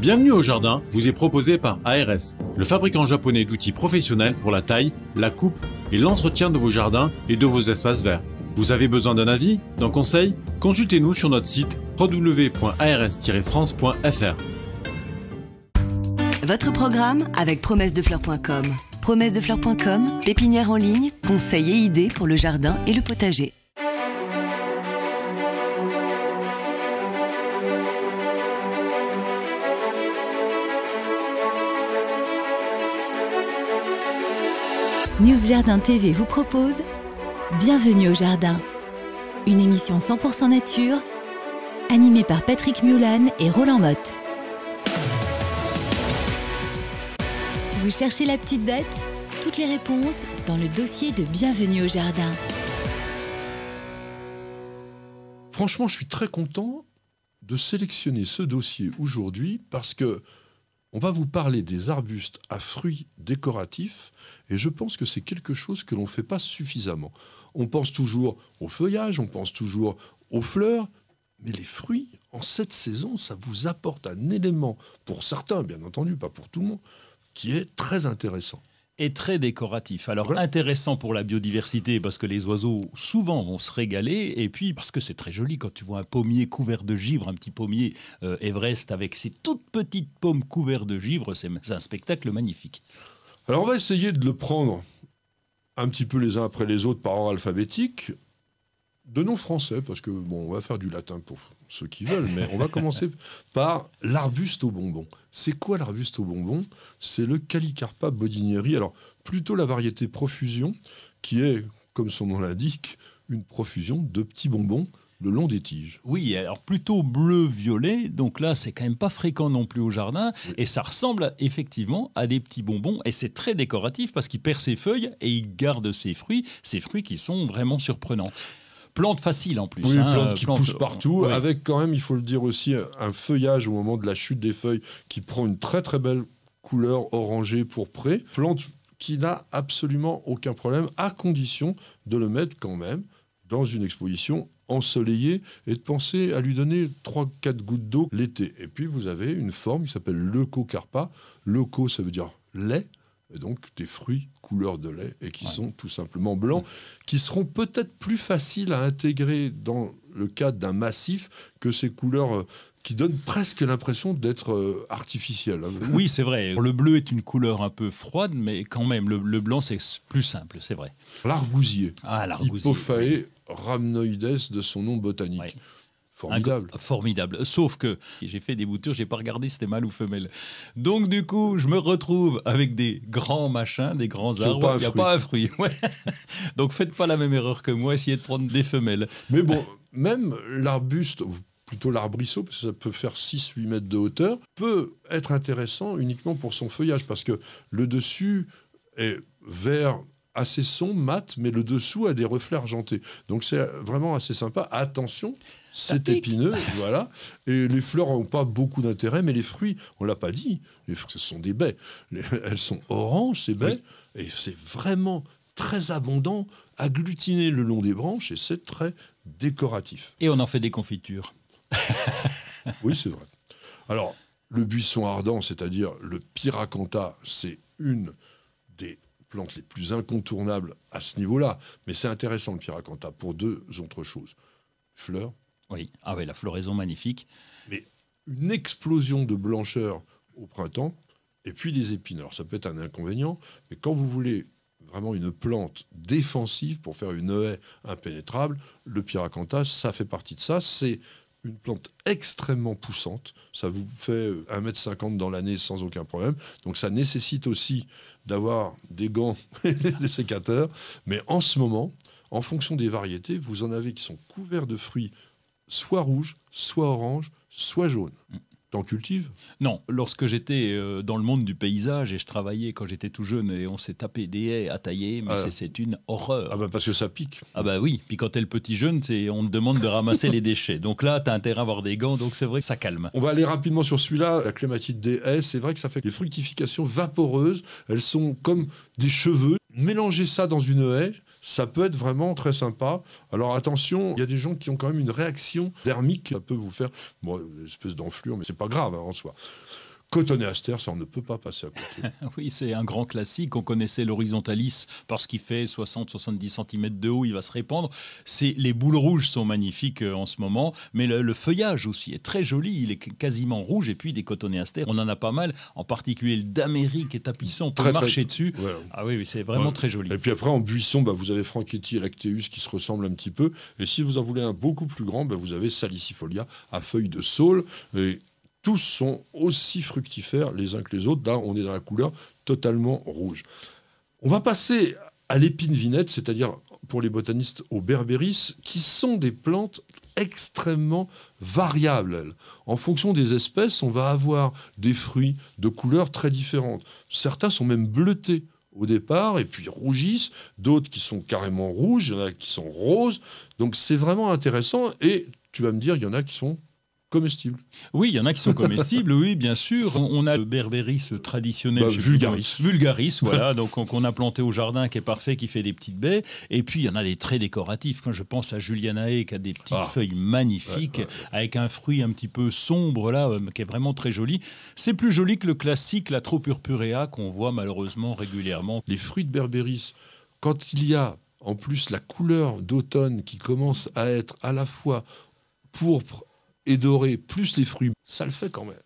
Bienvenue au jardin vous est proposé par ARS, le fabricant japonais d'outils professionnels pour la taille, la coupe et l'entretien de vos jardins et de vos espaces verts. Vous avez besoin d'un avis, d'un conseil? Consultez-nous sur notre site www.ars-france.fr. Votre programme avec promessesdefleurs.com. Promessesdefleurs.com, pépinière en ligne, conseils et idées pour le jardin et le potager. News Jardin TV vous propose Bienvenue au Jardin, une émission 100% nature, animée par Patrick Mulan et Roland Motte. Vous cherchez la petite bête? Toutes les réponses dans le dossier de Bienvenue au Jardin. Franchement, je suis très content de sélectionner ce dossier aujourd'hui parce que on va vous parler des arbustes à fruits décoratifs et je pense que c'est quelque chose que l'on ne fait pas suffisamment. On pense toujours au feuillage, on pense toujours aux fleurs, mais les fruits, en cette saison, ça vous apporte un élément, pour certains, bien entendu, pas pour tout le monde, qui est très intéressant. Et très décoratif. Alors Voilà. intéressant pour la biodiversité parce que les oiseaux souvent vont se régaler et puis parce que c'est très joli quand tu vois un pommier couvert de givre, un petit pommier Everest avec ses toutes petites pommes couvertes de givre, c'est un spectacle magnifique. Alors on va essayer de le prendre un petit peu les uns après les autres par ordre alphabétique, de nom français, parce que bon, on va faire du latin pour ceux qui veulent, mais on va commencer par l'arbuste aux bonbons. C'est quoi l'arbuste aux bonbons? C'est le Callicarpa bodinieri. Alors, plutôt la variété profusion, qui est, comme son nom l'indique, une profusion de petits bonbons le long des tiges. Oui, alors plutôt bleu-violet, donc là c'est quand même pas fréquent non plus au jardin, oui. Et ça ressemble effectivement à des petits bonbons, et c'est très décoratif parce qu'il perd ses feuilles et il garde ses fruits qui sont vraiment surprenants. Plante facile en plus. Oui, hein, plante qui pousse partout, ouais. Avec quand même, il faut le dire aussi, un feuillage au moment de la chute des feuilles qui prend une très très belle couleur orangée pourprée. Plante qui n'a absolument aucun problème, à condition de le mettre quand même dans une exposition ensoleillée et de penser à lui donner 3-4 gouttes d'eau l'été. Et puis vous avez une forme qui s'appelle leucocarpa. Leuco, ça veut dire lait. Et donc des fruits couleur de lait et qui sont tout simplement blancs, qui seront peut-être plus faciles à intégrer dans le cadre d'un massif que ces couleurs qui donnent presque l'impression d'être artificielles. Oui, c'est vrai. Le bleu est une couleur un peu froide, mais quand même, le blanc, c'est plus simple, c'est vrai. L'argousier. Ah, l'argousier. Hypophae rhamnoides de son nom botanique. Ouais. Formidable. Formidable. Sauf que j'ai fait des boutures, j'ai pas regardé si c'était mâle ou femelle. Donc du coup, je me retrouve avec des grands machins, des grands arbres. Il n'y a pas un fruit. Ouais. Donc faites pas la même erreur que moi, essayez de prendre des femelles. Mais bon, même l'arbuste, ou plutôt l'arbrisseau, parce que ça peut faire 6-8 mètres de hauteur, peut être intéressant uniquement pour son feuillage, parce que le dessus est vert assez sombre, mat, mais le dessous a des reflets argentés. Donc c'est vraiment assez sympa. Attention, c'est épineux, voilà. Et les fleurs n'ont pas beaucoup d'intérêt, mais les fruits, on ne l'a pas dit, ce sont des baies. Elles sont oranges, ces baies, et c'est vraiment très abondant, agglutiné le long des branches, et c'est très décoratif. Et on en fait des confitures. Oui, c'est vrai. Alors, le buisson ardent, c'est-à-dire le pyracantha, c'est une des plantes les plus incontournables à ce niveau-là. Mais c'est intéressant, le pyracantha, pour deux autres choses. Fleurs. Oui, ah ouais, la floraison magnifique. Mais une explosion de blancheur au printemps, et puis les épines. Alors ça peut être un inconvénient, mais quand vous voulez vraiment une plante défensive pour faire une haie impénétrable, le pyracantha, ça fait partie de ça. C'est une plante extrêmement poussante. Ça vous fait 1,50 m dans l'année sans aucun problème. Donc ça nécessite aussi d'avoir des gants et des sécateurs. Mais en ce moment, en fonction des variétés, vous en avez qui sont couverts de fruits soit rouges, soit oranges, soit jaunes. T'en cultives? Non, lorsque j'étais dans le monde du paysage et je travaillais quand j'étais tout jeune et on s'est tapé des haies à tailler, mais c'est une horreur. Ah bah parce que ça pique. Ah bah oui, puis quand t'es le petit jeune, on te demande de ramasser les déchets. Donc là, t'as intérêt à avoir des gants, donc c'est vrai que ça calme. On va aller rapidement sur celui-là, la clématite des haies. C'est vrai que ça fait des fructifications vaporeuses. Elles sont comme des cheveux. Mélangez ça dans une haie, ça peut être vraiment très sympa. Alors attention, il y a des gens qui ont quand même une réaction thermique. Ça peut vous faire une espèce d'enflure, mais c'est pas grave en soi. Cotonéaster, ça on ne peut pas passer à côté. Oui, c'est un grand classique. On connaissait l'horizontalis parce qu'il fait 60-70 cm de haut, il va se répandre. Les boules rouges sont magnifiques en ce moment, mais le feuillage aussi est très joli. Il est quasiment rouge. Et puis des cotonéasters, on en a pas mal, en particulier le d'Amérique est tapissant. On peut marcher dessus. Ouais. Ah oui, c'est vraiment très joli. Et puis après, en buisson, vous avez Franchetti et Lacteus qui se ressemblent un petit peu. Et si vous en voulez un beaucoup plus grand, vous avez Salicifolia à feuilles de saule. Et tous sont aussi fructifères les uns que les autres. Là, on est dans la couleur totalement rouge. On va passer à l'épine vinette, c'est-à-dire pour les botanistes au berberis, qui sont des plantes extrêmement variables. Elles. En fonction des espèces, on va avoir des fruits de couleurs très différentes. Certains sont même bleutés au départ et puis rougissent, d'autres qui sont carrément rouges, il y en a qui sont roses. Donc c'est vraiment intéressant et tu vas me dire, il y en a qui sont comestibles. Oui, il y en a qui sont comestibles, oui, bien sûr. On a le berberis traditionnel. Vulgaris. Vulgaris, voilà, donc qu'on a planté au jardin, qui est parfait, qui fait des petites baies. Et puis, il y en a des très décoratifs. Quand je pense à Julianae, qui a des petites feuilles magnifiques, avec un fruit un petit peu sombre, là, qui est vraiment très joli. C'est plus joli que le classique, la Tropurpurea, qu'on voit malheureusement régulièrement. Les fruits de berberis, quand il y a en plus la couleur d'automne qui commence à être à la fois pourpre et doré, plus les fruits, ça le fait quand même.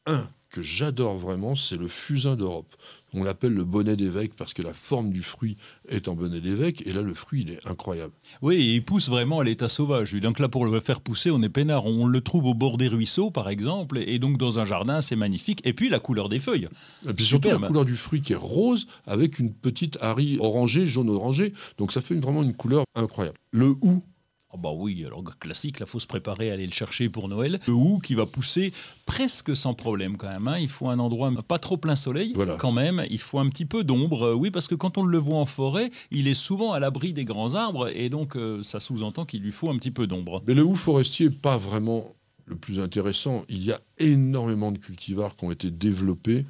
Un que j'adore vraiment, c'est le fusain d'Europe. On l'appelle le bonnet d'évêque parce que la forme du fruit est en bonnet d'évêque, et là, le fruit, il est incroyable. Oui, et il pousse vraiment à l'état sauvage. Donc là, pour le faire pousser, on est peinard. On le trouve au bord des ruisseaux, par exemple, et donc dans un jardin, c'est magnifique. Et puis, la couleur des feuilles. Et puis surtout, la couleur du fruit qui est rose, avec une petite harie orangée, jaune-orangé. Donc ça fait vraiment une couleur incroyable. Le hou. Oh bah oui, alors classique, là, faut se préparer à aller le chercher pour Noël. Le hou qui va pousser presque sans problème quand même. Hein. Il faut un endroit pas trop plein soleil quand même. Il faut un petit peu d'ombre. Oui, parce que quand on le voit en forêt, il est souvent à l'abri des grands arbres et donc ça sous-entend qu'il lui faut un petit peu d'ombre. Mais le hou forestier n'est pas vraiment le plus intéressant. Il y a énormément de cultivars qui ont été développés.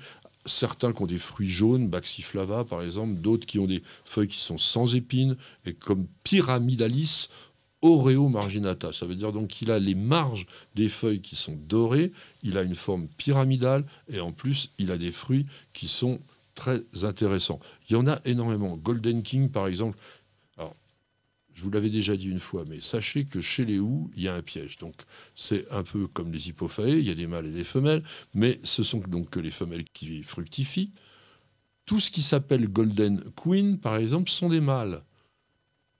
Certains qui ont des fruits jaunes, Baxiflava par exemple, d'autres qui ont des feuilles qui sont sans épines, et comme Pyramidalis Oreo marginata. Ça veut dire donc qu'il a les marges des feuilles qui sont dorées, il a une forme pyramidale et en plus, il a des fruits qui sont très intéressants. Il y en a énormément. Golden King, par exemple. Alors, je vous l'avais déjà dit une fois, mais sachez que chez les houx, il y a un piège. Donc, c'est un peu comme les hippophaées, il y a des mâles et des femelles, mais ce sont donc que les femelles qui fructifient. Tout ce qui s'appelle Golden Queen, par exemple, sont des mâles.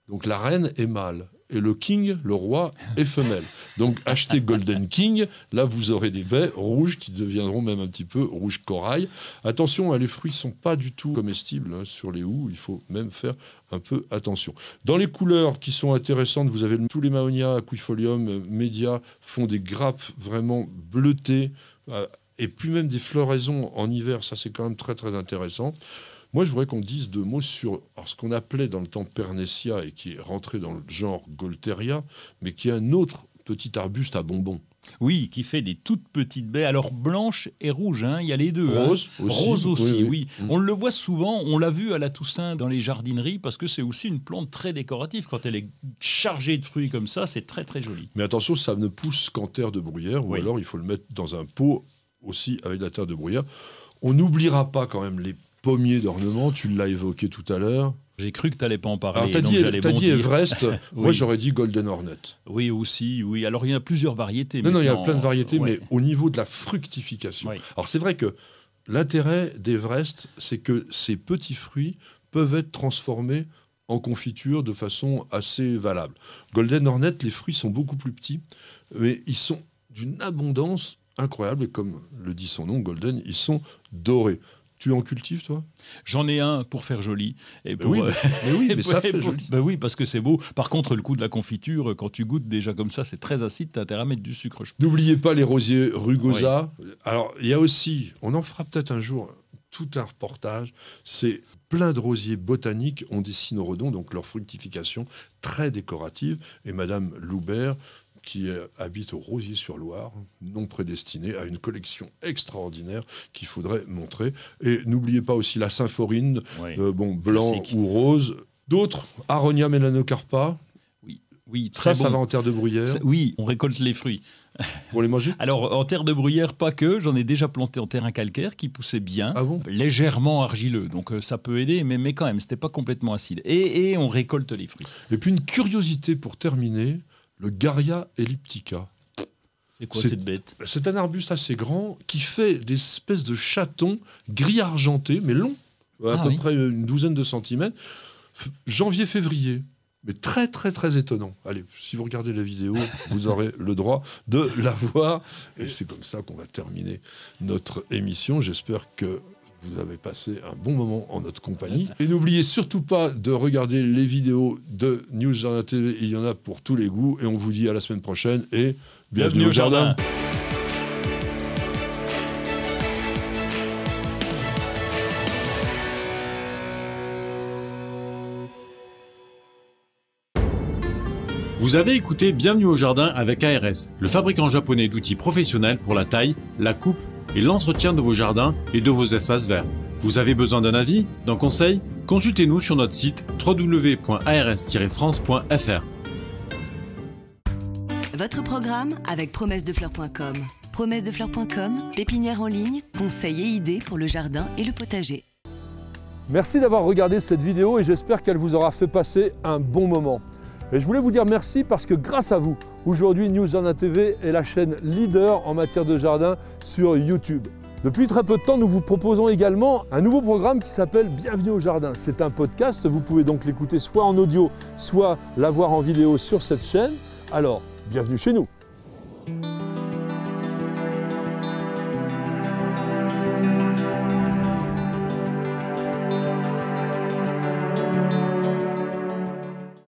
Donc, la reine est mâle. Et le king, le roi, est femelle. Donc achetez Golden King, là vous aurez des baies rouges qui deviendront même un petit peu rouge corail. Attention, les fruits ne sont pas du tout comestibles sur les houx, il faut même faire un peu attention. Dans les couleurs qui sont intéressantes, vous avez tous les Mahonia, Aquifolium, Media, font des grappes vraiment bleutées, et puis même des floraisons en hiver, ça c'est quand même très très intéressant. Moi, je voudrais qu'on dise deux mots sur ce qu'on appelait dans le temps Pernetia et qui est rentré dans le genre Golteria, mais qui est un autre petit arbuste à bonbons. Oui, qui fait des toutes petites baies, alors blanches et rouges, hein, il y a les deux. Rose hein. aussi. Rose aussi, oui. On le voit souvent, on l'a vu à la Toussaint dans les jardineries, parce que c'est aussi une plante très décorative. Quand elle est chargée de fruits comme ça, c'est très très joli. Mais attention, ça ne pousse qu'en terre de bruyère, ou alors il faut le mettre dans un pot aussi avec de la terre de bruyère. On n'oubliera pas quand même les pommiers d'ornement, tu l'as évoqué tout à l'heure. J'ai cru que tu n'allais pas en parler. Alors, t'as dit Everest, moi j'aurais dit Golden Hornet. Oui, aussi, oui. Alors, il y a plusieurs variétés. Non, il y a plein de variétés, mais au niveau de la fructification. Oui. Alors, c'est vrai que l'intérêt d'Everest, c'est que ces petits fruits peuvent être transformés en confiture de façon assez valable. Golden Hornet, les fruits sont beaucoup plus petits, mais ils sont d'une abondance incroyable, et comme le dit son nom, Golden, ils sont dorés. Tu en cultives, toi? J'en ai un pour faire joli. Et pour, mais ça fait joli. Oui, parce que c'est beau. Par contre, le goût de la confiture, quand tu goûtes déjà comme ça, c'est très acide, tu as intérêt à mettre du sucre. N'oubliez pas les rosiers rugosa. Oui. Alors, il y a aussi, on en fera peut-être un jour tout un reportage, c'est plein de rosiers botaniques ont des cynorhodons, donc leur fructification très décorative. Et Madame Loubert, qui habite au Rosier-sur-Loire, non prédestiné, à une collection extraordinaire qu'il faudrait montrer. Et n'oubliez pas aussi la symphorine, blanc classique ou rose. D'autres, Aronia melanocarpa. Oui. Oui, très ça bon. va en terre de bruyère. Oui, on récolte les fruits. Pour les manger? Alors, en terre de bruyère, pas que. J'en ai déjà planté en terrain calcaire qui poussait bien, Ah bon? légèrement argileux. Donc, ça peut aider, mais quand même, c'était pas complètement acide. Et on récolte les fruits. Et puis une curiosité pour terminer, le Garrya elliptica. C'est quoi C'est- cette bête? C'est un arbuste assez grand qui fait des espèces de chatons gris argentés, mais longs, à peu près une douzaine de centimètres, janvier-février. Mais très, très, très étonnant. Allez, si vous regardez la vidéo, vous aurez le droit de la voir. Et c'est comme ça qu'on va terminer notre émission. J'espère que vous avez passé un bon moment en notre compagnie. Et n'oubliez surtout pas de regarder les vidéos de News Jardin TV. Il y en a pour tous les goûts. Et on vous dit à la semaine prochaine. Et bienvenue au jardin. Vous avez écouté Bienvenue au jardin avec ARS, le fabricant japonais d'outils professionnels pour la taille, la coupe et l'entretien de vos jardins et de vos espaces verts. Vous avez besoin d'un avis, d'un conseil? Consultez-nous sur notre site www.ars-france.fr. Votre programme avec promessesdefleurs.com. Promessesdefleurs.com, pépinière en ligne, conseils et idées pour le jardin et le potager. Merci d'avoir regardé cette vidéo et j'espère qu'elle vous aura fait passer un bon moment. Et je voulais vous dire merci parce que grâce à vous, aujourd'hui News Jardin TV est la chaîne leader en matière de jardin sur YouTube. Depuis très peu de temps, nous vous proposons également un nouveau programme qui s'appelle Bienvenue au jardin. C'est un podcast, vous pouvez donc l'écouter soit en audio, soit l'avoir en vidéo sur cette chaîne. Alors, bienvenue chez nous.